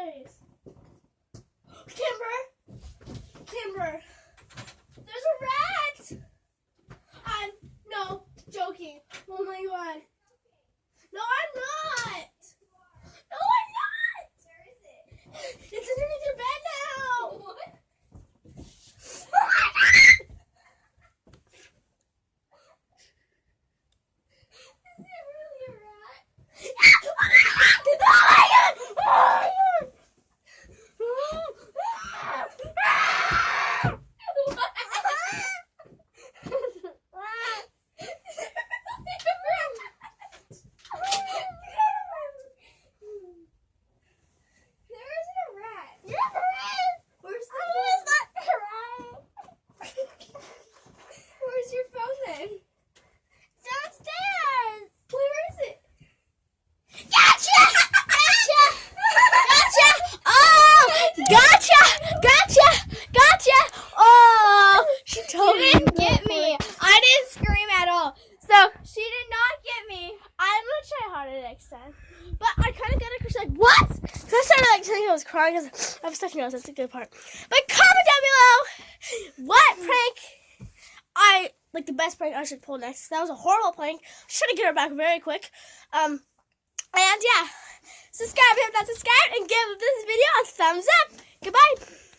place. Kimber, there's a rat. I'm no joking. Oh my god. No, I'm not. No, I'm not. Where is it? It's underneath your bed now. What? Oh my god. Is it really a rat? Oh my god! Oh my god! Oh my god! Where's your phone then? Downstairs. Where is it? Gotcha! Oh, gotcha! Oh, she totally didn't get me. I didn't scream at all. So she did not get me. I'm gonna try harder next time. But I kind of got it because she's like, what? So I started like telling her I was crying because I have stuffed nose. That's the good part. But comment down below what prank the best prank I should pull next. That was a horrible prank. Should have get her back very quick. And yeah, subscribe if you're not subscribed and give this video a thumbs up. Goodbye.